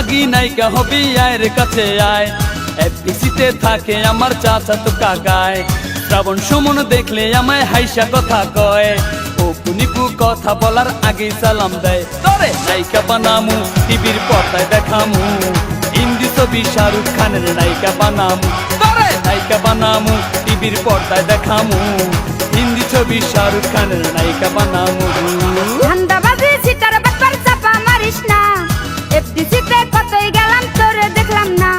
সোহাগী নায়িকা হবি আয়ের কাছে আয়। এফডিসিতে থাকে আমার চাচাতো কাকায়। শ্রাবণ সুমন দেখলে আমায় হাইসা কথা কয়। অপু নিপু কথা বলার আগেই সালাম দেয়। তরে নায়িকা বানামু টিভির পর্দায় দেখামু। হিন্দি ছবি শাহরুখ খানের নায়িকা বানামু। তরে নায়িকা বানামু টিভির পর্দায় দেখামু। হিন্দি ছবি শাহরুখ খানের নায়িকা বানামু। ধান্দাবাজি সিটার ব্যাপার চাপা মারিস না। এফডিসিতে কতই গেলাম তোরে দেখলাম না।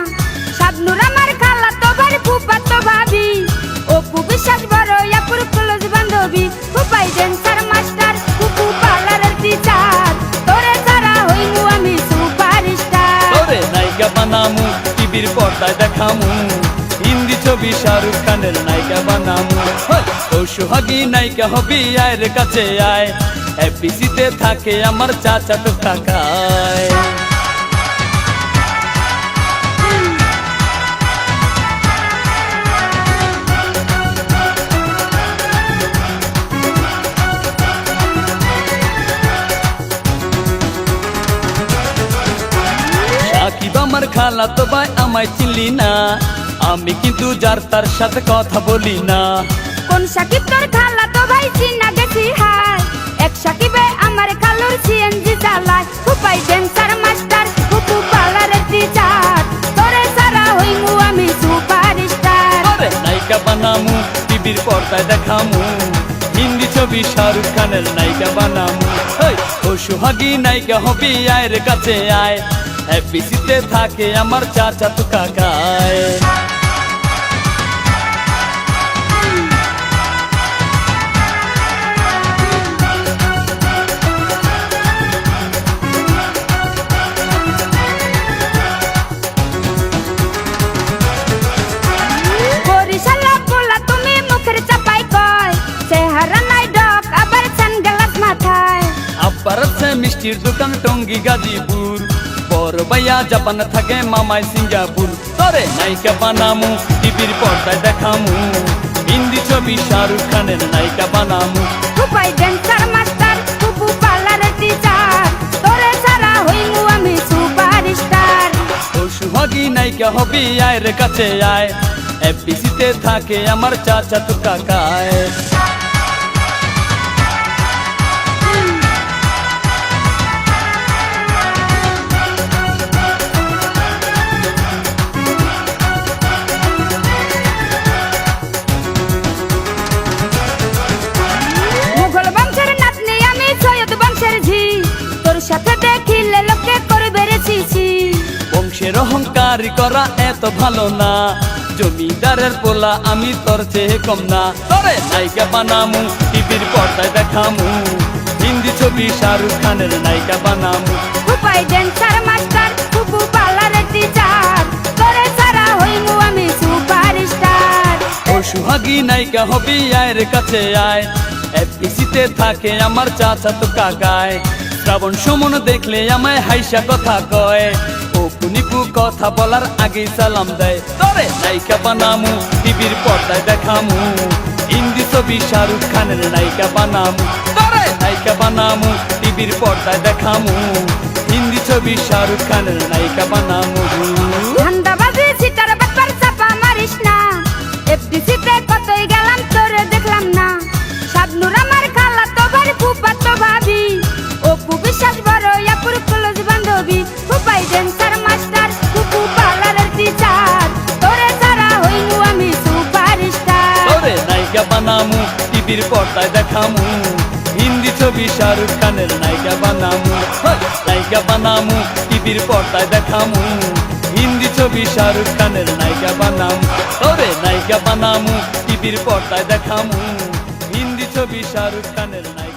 শাবনুর আমার খালা তো ভাই ফুফাতো ভাবি। অপু বিশ্বাস বড় আপুর ক্লোজ বান্ধবী। ফুফাই ড্যান্সার মাস্টার ফুফু পার্লারের টিচার। তোরে ছাড়া হইমু আমি সুপারস্টার। তোরে নায়িকা বানামু টিভির পর্দায় দেখামু। হিন্দি ছবি শাহরুখ খানের নায়িকা বানামু। ও সোহাগী নায়িকা হবি আয়ের কাছে আয়। এফডিসিতে থাকে আমার চাচাতো কাকায়। সাকিব আমার খালা তো ভাই আমায় চিনলি না। আমি কিন্তু যার তার সাথে কথা বলি না। কোন সাকিব তোর খালা তো ভাই চিনা গেছি হায়। এক সাকিবে আমার খালুর সিএনজি চালায়। ফুফাই ড্যান্সার মাস্টার ফুফু পার্লারের টিচার। তোরে ছাড়া হইমু আমি সুপারস্টার। তোরে নায়িকা বানামু টিভির পর্দায় দেখামু। হিন্দি ছবি শাহরুখ খানের নায়িকা বানামু। ও সোহাগী নায়িকা হবি আয়ের কাছে আয়। এফডিসিতে থাকে আমার চাচাতো কাকায়। বরিশালা পোলা তুমি মুখের চাপাই কয়। চেহারা নাই ডক আবার সানগ্লাস মাথায়। আব্বার আছে মিষ্টির দোকান টঙ্গী গাজীপুর। বড় ভাইয়া জাপান থাকে মামাই সিঙ্গাপুর। তোরে নায়িকা বানামু টিভির পর্দায় দেখামু। হিন্দি ছবি শাহরুখ খানের নায়িকা বানামু। ফুফাই ড্যান্সার মাস্টার ফুফু পার্লারের টিচার। তোরে ছাড়া হইমু আমি সুপারস্টার। ও সোহাগী নায়িকা হবি আয়ের কাছে আয়। এফডিসিতে থাকে আমার চাচাতো কাকায়। মুঘল বংশের নাতনি আমি সৈয়দ বংশের ঝি। তোর সাথে দেখিলে লোকে করবে রে ছিছি। বংশের অহংকারী করা এত ভালো না। জমিদারের পোলা আমি তোর চেয়ে কম না। তোরে নায়িকা বানামু টিভির পর্দায় দেখামু। হিন্দি ছবি শাহরুখ খানের নায়িকা বানামু। ফুফাই ড্যান্সার মাস্টার ফুফু পার্লারের টিচার। তোরে ছাড়া হইমু আমি সুপারস্টার। ও সোহাগী নায়িকা হবি আয়ের কাছে আয়। এফডিসিতে থাকে আমার চাচাতো কাকায়। শ্রাবণ সুমন দেখলে আমায় হাইসা কথা কয়। অপু নিপু কথা বলার আগেই সালাম দেয়। তরে নায়িকা বানামু টিভির পর্দায় দেখামু। হিন্দি ছবি শাহরুখ খানের নায়িকা বানামু। তরে নায়িকা বানামু টিভির পর্দায় দেখামু। হিন্দি ছবি শাহরুখ খানের নায়িকা বানামু। ধান্দাবাজি সিটার ব্যাপার চাপা মারিস না। এফডিসিতে কতই গেলাম তোরে দেখলাম না। শাবনুর আমার খালা তো ভাই ফুফাতো ভাবি। অপু বিশ্বাস বড় আপুর ক্লোজ বান্ধবী। ফুফাই ড্যান্সার মাস্টার ফুফু পার্লারের টিচার। তোরে ছাড়া হইমু আমি সুপারস্টার। তোরে নায়িকা বানামু টিভির পর্দায় দেখামু। হিন্দি ছবি শাহরুখ খানের নায়িকা বানামু। নায়িকা বানামু টিভির পর্দায় দেখামু। হিন্দি ছবি শাহরুখ খানের নায়িকা বানামু। তোরে নায়িকা বানামু টিভির পর্দায় দেখামু। হিন্দি ছবি শাহরুখ খানের নায়িকা।